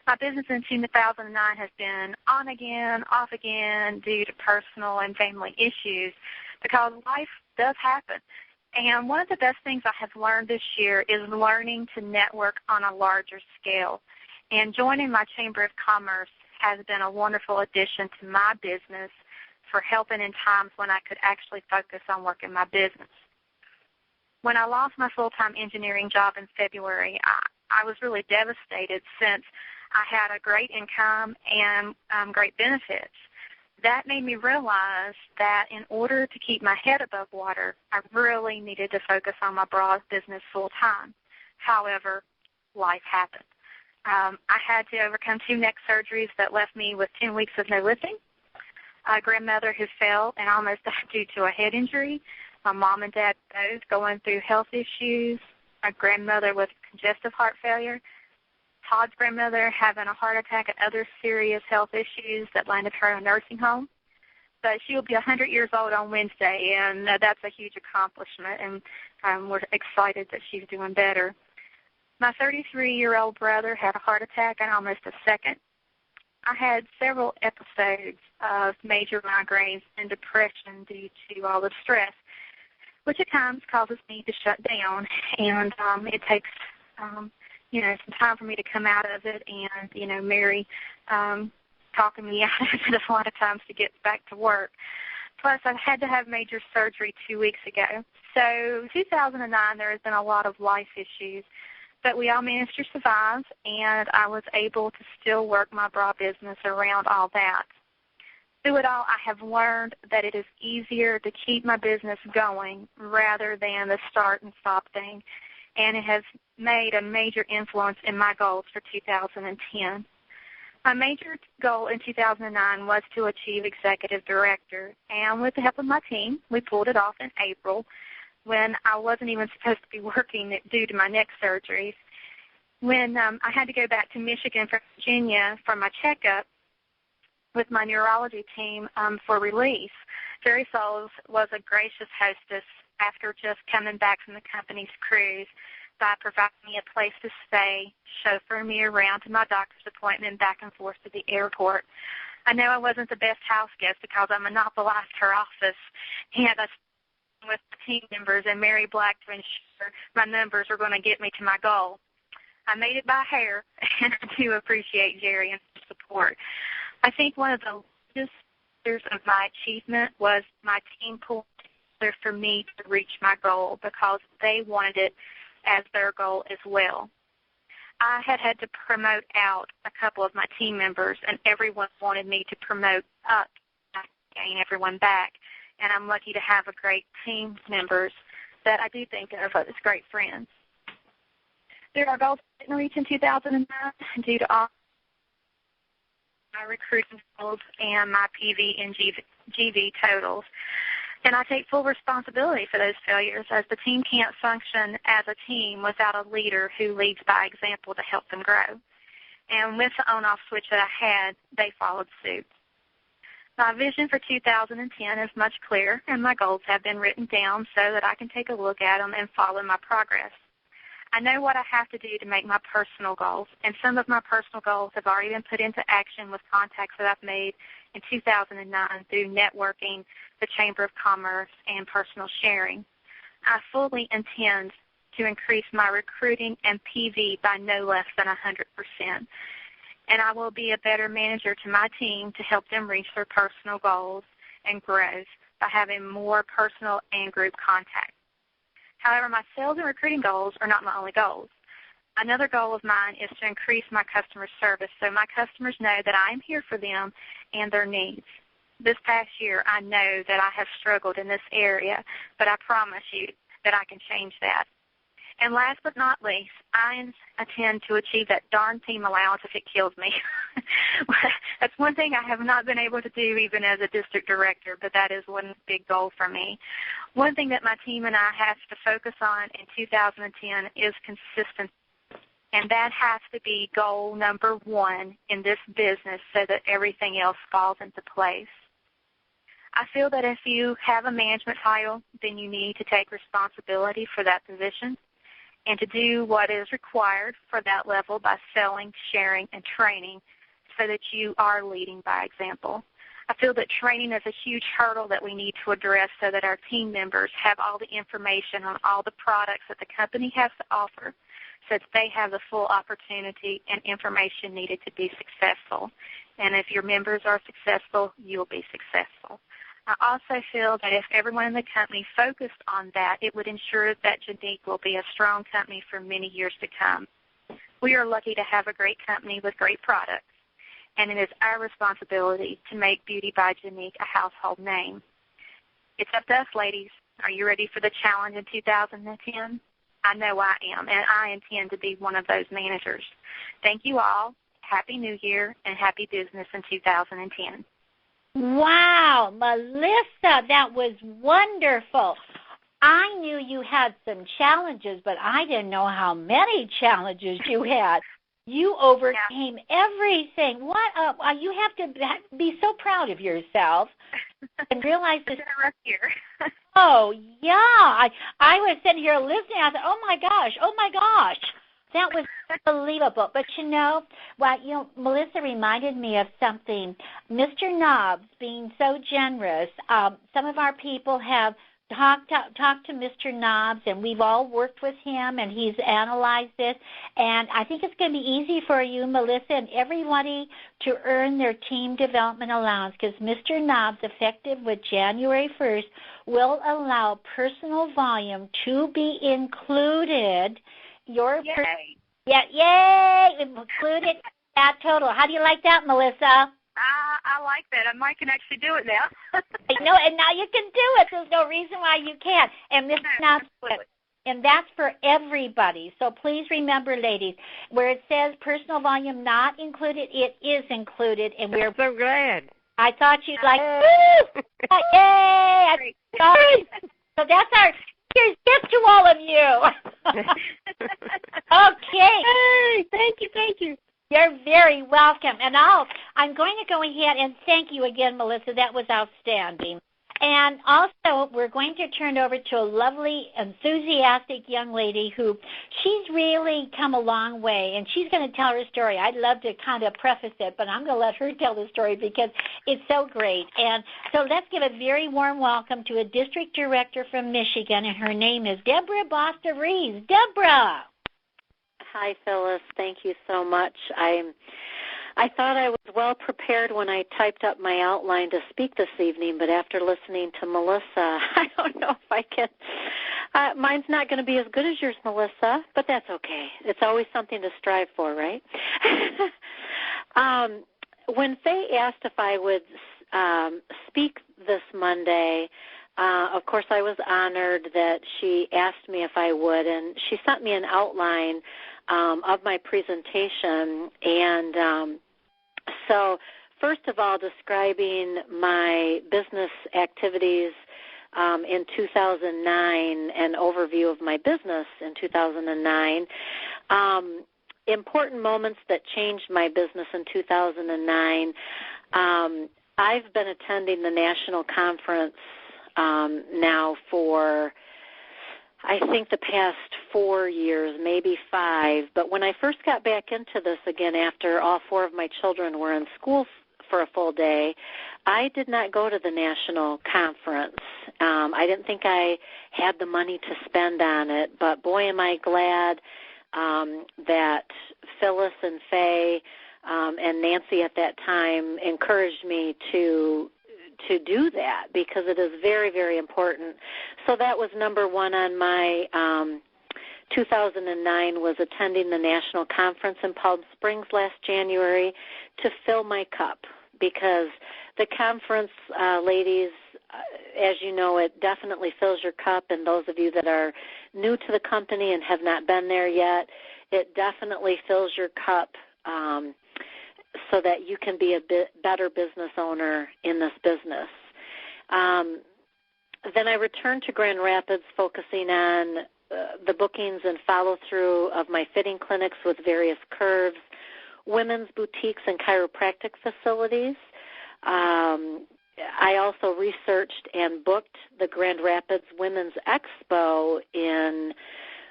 My business in 2009 has been on again, off again due to personal and family issues because life does happen. And one of the best things I have learned this year is learning to network on a larger scale. And joining my Chamber of Commerce has been a wonderful addition to my business for helping in times when I could actually focus on working my business. When I lost my full-time engineering job in February, I was really devastated since I had a great income and great benefits. That made me realize that in order to keep my head above water, I really needed to focus on my bra business full-time. However, life happened. I had to overcome 2 neck surgeries that left me with 10 weeks of no lifting, a grandmother who fell and almost died due to a head injury, my mom and dad both going through health issues, a grandmother with congestive heart failure, Todd's grandmother having a heart attack and other serious health issues that landed her in a nursing home. But she will be 100 years old on Wednesday, and that's a huge accomplishment, and we're excited that she's doing better. My 33-year-old brother had a heart attack in almost a second. I had several episodes of major migraines and depression due to all the stress, which at times causes me to shut down, and it takes some time for me to come out of it, and, Mary talking me out of it a lot of times to get back to work. Plus, I had to have major surgery 2 weeks ago. So 2009, there has been a lot of life issues, but we all managed to survive, and I was able to still work my bra business around all that. Through it all, I have learned that it is easier to keep my business going rather than the start and stop thing, and it has made a major influence in my goals for 2010. My major goal in 2009 was to achieve executive director, and with the help of my team, we pulled it off in April when I wasn't even supposed to be working due to my neck surgeries. When I had to go back to Michigan from Virginia for my checkup with my neurology team for release, Jerry Souls was a gracious hostess after just coming back from the company's cruise by providing me a place to stay, chauffeuring me around to my doctor's appointment, back and forth to the airport. I know I wasn't the best house guest because I monopolized her office, and I stayed with the team members and Mary Black to ensure my numbers were going to get me to my goal. I made it by hair, and I do appreciate Jerry and his support. I think one of the largest years of my achievement was my team pulled together for me to reach my goal because they wanted it as their goal as well. I had to promote out a couple of my team members, and everyone wanted me to promote up and gain everyone back. And I'm lucky to have a great team members that I do think of as great friends. There are goals I didn't reach in 2009 due to all my recruiting goals and my PV and GV totals. And I take full responsibility for those failures, as the team can't function as a team without a leader who leads by example to help them grow. And with the on-off switch that I had, they followed suit. My vision for 2010 is much clearer, and my goals have been written down so that I can take a look at them and follow my progress. I know what I have to do to make my personal goals, and some of my personal goals have already been put into action with contacts that I've made in 2009 through networking, the Chamber of Commerce, and personal sharing. I fully intend to increase my recruiting and PV by no less than 100%. And I will be a better manager to my team to help them reach their personal goals and growth by having more personal and group contact. However, my sales and recruiting goals are not my only goals. Another goal of mine is to increase my customer service so my customers know that I am here for them and their needs. This past year, I know that I have struggled in this area, but I promise you that I can change that. And last but not least, I intend to achieve that darn team allowance if it kills me. That's one thing I have not been able to do even as a district director, but that is one big goal for me. One thing that my team and I have to focus on in 2010 is consistency, and that has to be goal number one in this business so that everything else falls into place. I feel that if you have a management title, then you need to take responsibility for that position. and to do what is required for that level by selling, sharing, and training so that you are leading by example. I feel that training is a huge hurdle that we need to address so that our team members have all the information on all the products that the company has to offer so that they have the full opportunity and information needed to be successful. And if your members are successful, you'll be successful. I also feel that if everyone in the company focused on that, it would ensure that Jeanique will be a strong company for many years to come. We are lucky to have a great company with great products, and it is our responsibility to make Beauty by Jeanique a household name. It's up to us, ladies. Are you ready for the challenge in 2010? I know I am, and I intend to be one of those managers. Thank you all. Happy New Year and happy business in 2010. Wow, Melissa, that was wonderful. I knew you had some challenges, but I didn't know how many challenges you had. You overcame everything. You have to be so proud of yourself and realize this. Oh, yeah. I was sitting here listening. I thought, oh, my gosh. That was unbelievable. But, Melissa reminded me of something. Mr. Knobs being so generous. Some of our people have talked to Mr. Knobs, and we've all worked with him, and he's analyzed this. And I think it's going to be easy for you, Melissa, and everybody to earn their team development allowance because Mr. Knobs, effective with January 1st, will allow personal volume to be included. Yay! Included that total. How do you like that, Melissa? I like that. I can actually do it now. I know, and now you can do it. There's no reason why you can't. And Mr. Knobs, and that's for everybody. So please remember, ladies, where it says personal volume not included, it is included. And we're so glad. I thought you'd like, woo! Yay! So that's our here's gift to all of you. Okay. Hey, thank you. You're very welcome. And I'm going to go ahead and thank you again, Melissa. That was outstanding. And also, we're going to turn over to a lovely, enthusiastic young lady who she's really come a long way, and she's going to tell her story. I'd love to kind of preface it, but I'm going to let her tell the story because it's so great. And so let's give a very warm welcome to a district director from Michigan, and her name is Deborah Boster-Reeves. Deborah. Hi, Phyllis. Thank you so much. I thought I was well prepared when I typed up my outline to speak this evening, but after listening to Melissa, I don't know if I can. Mine's not going to be as good as yours, Melissa, but that's okay. It's always something to strive for, right? When Faye asked if I would speak this Monday, of course I was honored that she asked me if I would, and she sent me an outline of my presentation, and so first of all, describing my business activities in 2009, an overview of my business in 2009, important moments that changed my business in 2009. I've been attending the national conference now for I think the past 4 years, maybe 5, but when I first got back into this again after all 4 of my children were in school for a full day, I did not go to the national conference. I didn't think I had the money to spend on it, but boy am I glad that Phyllis and Faye and Nancy at that time encouraged me to do that because it is very, very important. So that was number one on my 2009 was attending the national conference in Palm Springs last January to fill my cup because the conference, ladies, as you know, it definitely fills your cup, and those of you that are new to the company and have not been there yet, it definitely fills your cup so that you can be a better business owner in this business. Then I returned to Grand Rapids focusing on the bookings and follow-through of my fitting clinics with various curves, women's boutiques and chiropractic facilities. I also researched and booked the Grand Rapids Women's Expo in